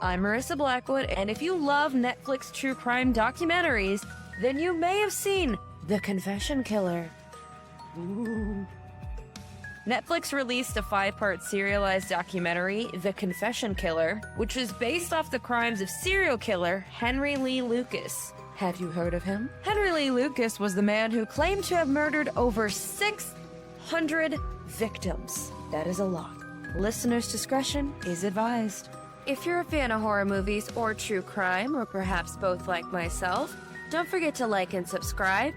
I'm Marissa Blackwood, and if you love Netflix true crime documentaries, then you may have seen The Confession Killer. Ooh. Netflix released a 5-part serialized documentary, The Confession Killer, which was based off the crimes of serial killer Henry Lee Lucas. Have you heard of him? Henry Lee Lucas was the man who claimed to have murdered over 600 victims. That is a lot. Listener's discretion is advised. If you're a fan of horror movies or true crime, or perhaps both like myself, don't forget to like and subscribe.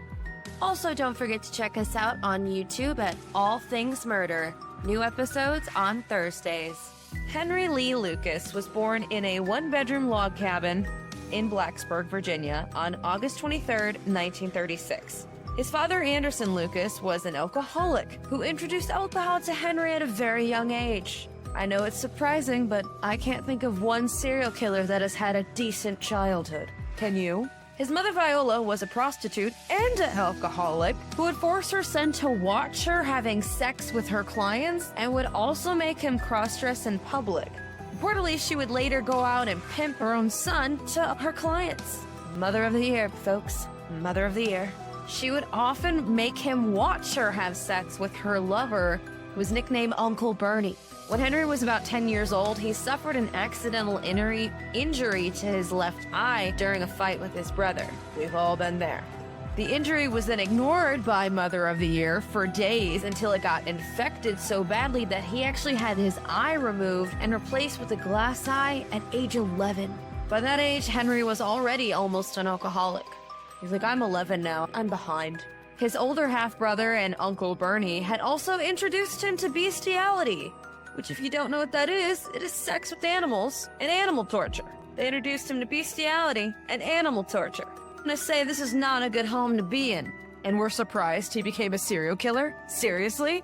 Also, don't forget to check us out on YouTube at All Things Murder. New episodes on Thursdays. Henry Lee Lucas was born in a one-bedroom log cabin in Blacksburg, Virginia on August 23, 1936. His father, Anderson Lucas, was an alcoholic who introduced alcohol to Henry at a very young age. I know it's surprising, but I can't think of one serial killer that has had a decent childhood. Can you? His mother, Viola, was a prostitute and an alcoholic who would force her son to watch her having sex with her clients and would also make him cross-dress in public. Reportedly, she would later go out and pimp her own son to her clients. Mother of the year, folks. Mother of the year. She would often make him watch her have sex with her lover, who was nicknamed Uncle Bernie. When Henry was about 10 years old, he suffered an accidental injury to his left eye during a fight with his brother. We've all been there. The injury was then ignored by Mother of the Year for days until it got infected so badly that he actually had his eye removed and replaced with a glass eye at age 11. By that age, Henry was already almost an alcoholic. He's like, I'm 11 now, I'm behind. His older half-brother and Uncle Bernie had also introduced him to bestiality, which, if you don't know what that is, it is sex with animals and animal torture. They introduced him to bestiality and animal torture. I'm gonna say this is not a good home to be in. And we're surprised he became a serial killer? Seriously?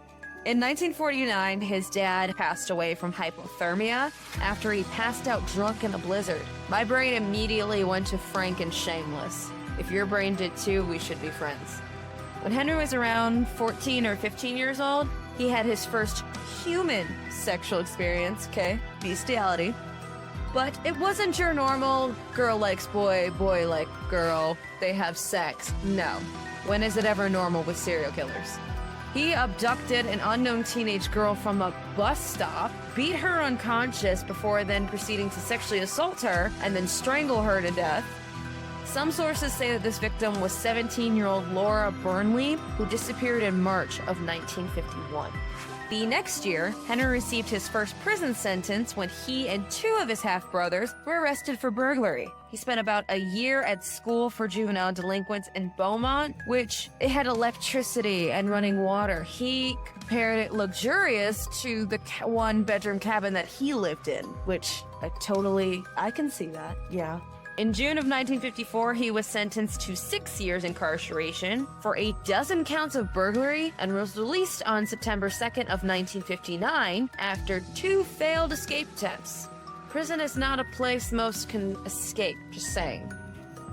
In 1949, his dad passed away from hypothermia after he passed out drunk in a blizzard. My brain immediately went to Frank and Shameless. If your brain did too, we should be friends. When Henry was around 14 or 15 years old, he had his first human sexual experience, okay? Bestiality. But it wasn't your normal girl likes boy, boy like girl, they have sex. No. When is it ever normal with serial killers? He abducted an unknown teenage girl from a bus stop, beat her unconscious before then proceeding to sexually assault her and then strangle her to death. Some sources say that this victim was 17-year-old Laura Burnley, who disappeared in March of 1951. The next year, Henry received his first prison sentence when he and 2 of his half-brothers were arrested for burglary. He spent about a year at school for juvenile delinquents in Beaumont, which it had electricity and running water. He compared it luxurious to the one-bedroom cabin that he lived in, which I can see that, yeah. In June of 1954, he was sentenced to 6 years incarceration for a dozen counts of burglary and was released on September 2nd of 1959 after 2 failed escape attempts. Prison is not a place most can escape, just saying.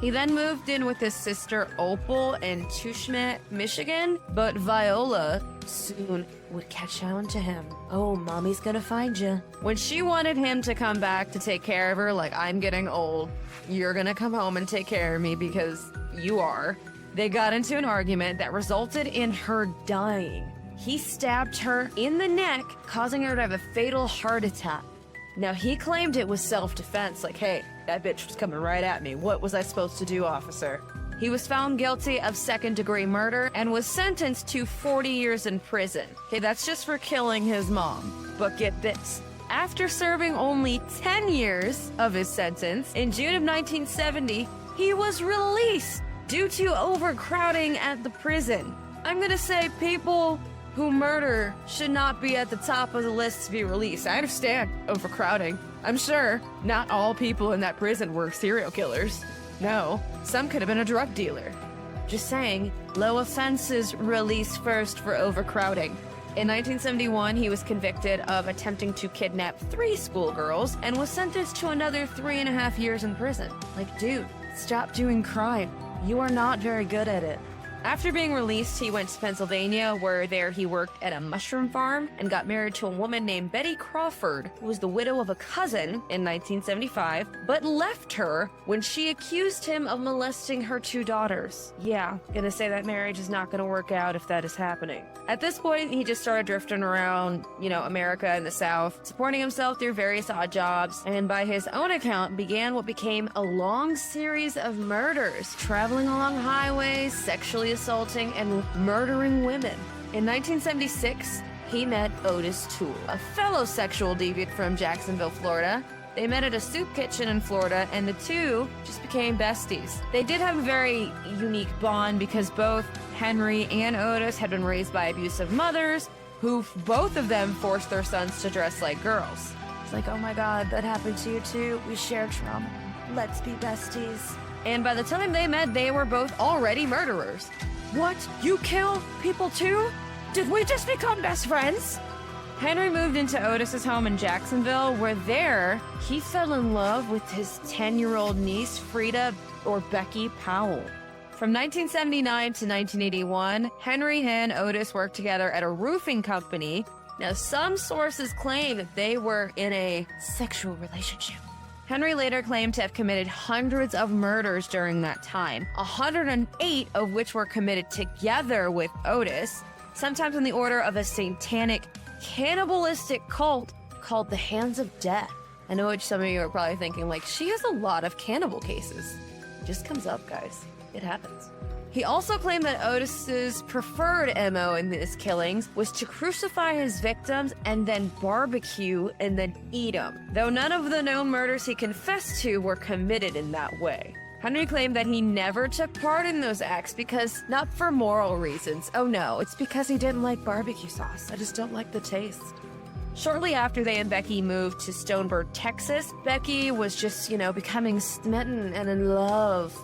He then moved in with his sister Opal in Tushnet, Michigan, but Viola soon would catch on to him. Oh, mommy's gonna find you. When she wanted him to come back to take care of her, like, I'm getting old, you're gonna come home and take care of me because you are. They got into an argument that resulted in her dying. He stabbed her in the neck, causing her to have a fatal heart attack. Now, he claimed it was self-defense, like, hey, that bitch was coming right at me. What was I supposed to do, officer? He was found guilty of second-degree murder and was sentenced to 40 years in prison. Okay, that's just for killing his mom. But get this. After serving only 10 years of his sentence, in June of 1970, he was released due to overcrowding at the prison. I'm gonna say people who murder should not be at the top of the list to be released. I understand overcrowding. I'm sure not all people in that prison were serial killers. No, some could have been a drug dealer. Just saying, low offenses released first for overcrowding. In 1971, he was convicted of attempting to kidnap 3 schoolgirls and was sentenced to another 3.5 years in prison. Like, dude, stop doing crime. You are not very good at it. After being released, he went to Pennsylvania, where there he worked at a mushroom farm and got married to a woman named Betty Crawford, who was the widow of a cousin in 1975, but left her when she accused him of molesting her 2 daughters. Yeah, gonna say that marriage is not gonna work out if that is happening. At this point, he just started drifting around, America and the South, supporting himself through various odd jobs, and by his own account, began what became a long series of murders, traveling along highways, sexually assaulting and murdering women. In 1976, he met Otis Toole, a fellow sexual deviant from Jacksonville, Florida. They met at a soup kitchen in Florida, and the two just became besties. They did have a very unique bond because both Henry and Otis had been raised by abusive mothers, who both of them forced their sons to dress like girls. It's like, oh my God, that happened to you too. We share trauma. Let's be besties. And by the time they met, they were both already murderers. What? You kill people too? Did we just become best friends? Henry moved into Otis's home in Jacksonville, where there he fell in love with his 10-year-old niece, Frida, or Becky Powell. From 1979 to 1981, Henry and Otis worked together at a roofing company. Now, some sources claim that they were in a sexual relationship. Henry later claimed to have committed hundreds of murders during that time, 108 of which were committed together with Otis, sometimes in the order of a satanic, cannibalistic cult called the Hands of Death. I know what some of you are probably thinking, like, she has a lot of cannibal cases. It just comes up, guys. It happens. He also claimed that Otis's preferred MO in his killings was to crucify his victims and then barbecue and then eat them, though none of the known murders he confessed to were committed in that way. Henry claimed that he never took part in those acts because, not for moral reasons. Oh no, it's because he didn't like barbecue sauce. I just don't like the taste. Shortly after they and Becky moved to Stoneburg, Texas, Becky was just, becoming smitten and in love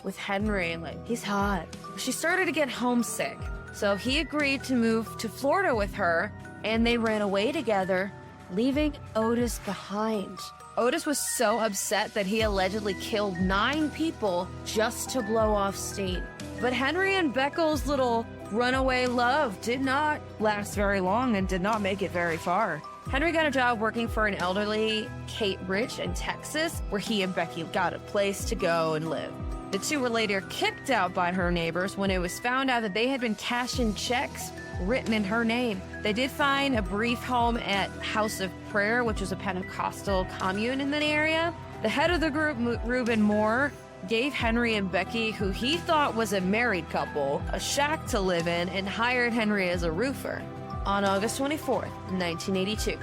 with Henry, like, he's hot. She started to get homesick, so he agreed to move to Florida with her, and they ran away together, leaving Otis behind. Otis was so upset that he allegedly killed 9 people just to blow off steam. But Henry and Beckel's little runaway love did not last very long and did not make it very far. Henry got a job working for an elderly Kate Rich in Texas, where he and Becky got a place to go and live. The two were later kicked out by her neighbors when it was found out that they had been cashing checks written in her name. They did find a brief home at House of Prayer, which was a Pentecostal commune in the area. The head of the group, Reuben Moore, gave Henry and Becky, who he thought was a married couple, a shack to live in and hired Henry as a roofer. On August 24th, 1982,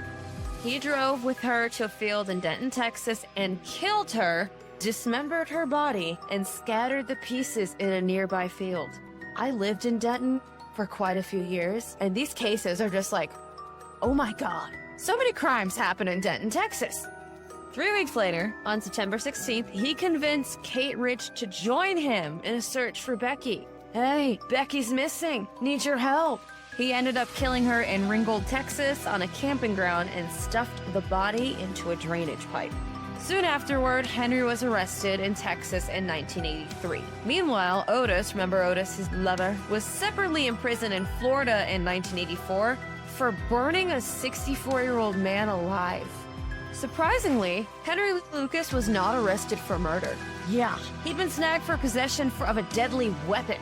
he drove with her to a field in Denton, Texas, and killed her, dismembered her body, and scattered the pieces in a nearby field. I lived in Denton for quite a few years, and these cases are just like, oh my God, so many crimes happen in Denton, Texas. 3 weeks later, on September 16th, he convinced Kate Rich to join him in a search for Becky. Hey, Becky's missing. Need your help. He ended up killing her in Ringgold, Texas, on a camping ground and stuffed the body into a drainage pipe. Soon afterward, Henry was arrested in Texas in 1983. Meanwhile, Otis, remember Otis, his lover, was separately imprisoned in Florida in 1984 for burning a 64-year-old man alive. Surprisingly, Henry Lucas was not arrested for murder. Yeah, he'd been snagged for possession of a deadly weapon.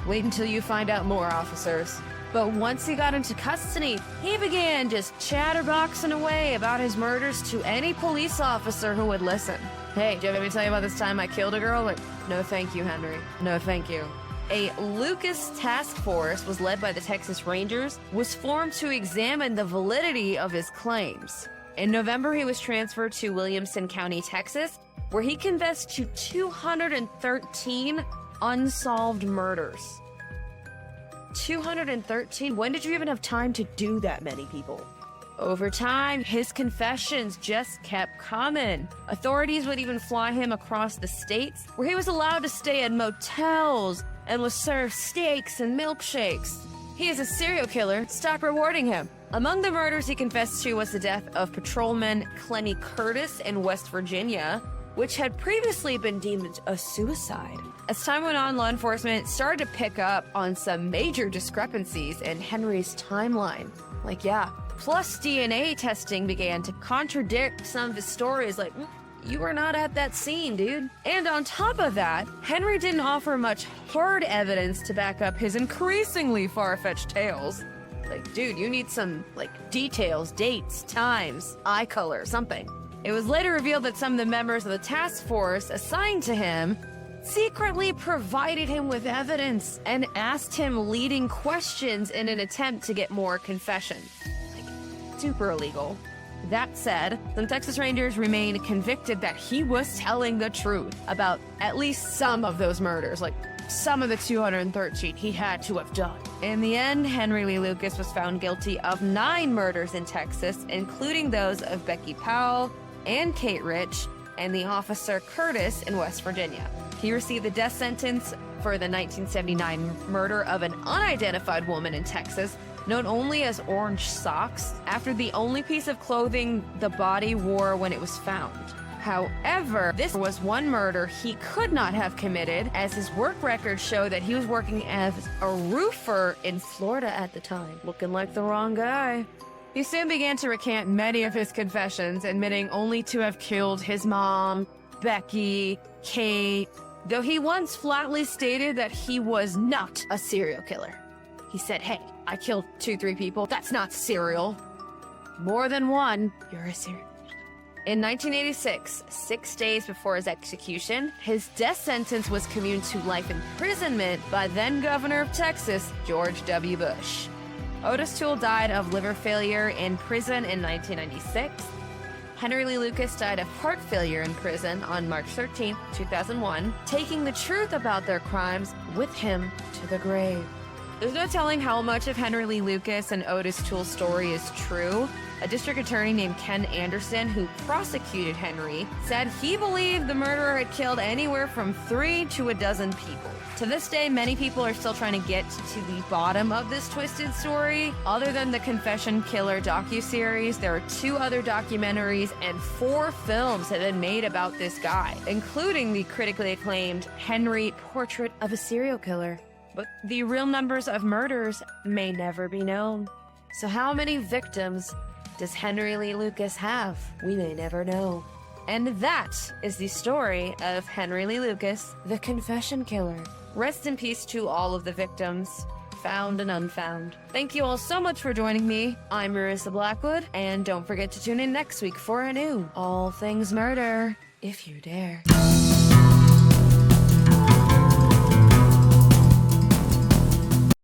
Wait until you find out more, officers. But once he got into custody, he began just chatterboxing away about his murders to any police officer who would listen. Hey, do you want me to tell you about this time I killed a girl? Like, no thank you, Henry. No thank you. A Lucas task force was led by the Texas Rangers, was formed to examine the validity of his claims. In November, he was transferred to Williamson County, Texas, where he confessed to 213 unsolved murders. 213? When did you even have time to do that many people? Over time, his confessions just kept coming. Authorities would even fly him across the states, where he was allowed to stay at motels and was served steaks and milkshakes. He is a serial killer. Stop rewarding him. Among the murders he confessed to was the death of patrolman Clenny Curtis in West Virginia, which had previously been deemed a suicide. As time went on, law enforcement started to pick up on some major discrepancies in Henry's timeline. Plus DNA testing began to contradict some of his stories, you were not at that scene, dude. And on top of that, Henry didn't offer much hard evidence to back up his increasingly far-fetched tales. Dude, you need some, details, dates, times, eye color, something. It was later revealed that some of the members of the task force assigned to him secretly provided him with evidence and asked him leading questions in an attempt to get more confessions. Super illegal. That said, some Texas Rangers remained convicted that he was telling the truth about at least some of those murders, some of the 213 he had to have done. In the end, Henry Lee Lucas was found guilty of 9 murders in Texas, including those of Becky Powell and Kate Rich and the officer Curtis in West Virginia. He received the death sentence for the 1979 murder of an unidentified woman in Texas, known only as Orange Socks, after the only piece of clothing the body wore when it was found. However, this was one murder he could not have committed, as his work records show that he was working as a roofer in Florida at the time, looking like the wrong guy. He soon began to recant many of his confessions, admitting only to have killed his mom, Becky, Kate, though he once flatly stated that he was not a serial killer. He said, hey, I killed 2-3 people. That's not serial. More than one, you're a serial. In 1986, 6 days before his execution, his death sentence was commuted to life imprisonment by then-Governor of Texas, George W. Bush. Otis Toole died of liver failure in prison in 1996. Henry Lee Lucas died of heart failure in prison on March 13, 2001, taking the truth about their crimes with him to the grave. There's no telling how much of Henry Lee Lucas and Otis Toole's story is true. A district attorney named Ken Anderson, who prosecuted Henry, said he believed the murderer had killed anywhere from 3 to a dozen people. To this day, many people are still trying to get to the bottom of this twisted story. Other than the Confession Killer docuseries, there are 2 other documentaries and 4 films that have been made about this guy, including the critically acclaimed Henry Portrait of a Serial Killer. But the real numbers of murders may never be known. So how many victims does Henry Lee Lucas have? We may never know. And that is the story of Henry Lee Lucas, the Confession Killer. Rest in peace to all of the victims, found and unfound. Thank you all so much for joining me. I'm Marissa Blackwood, and don't forget to tune in next week for a new All Things Murder, if you dare.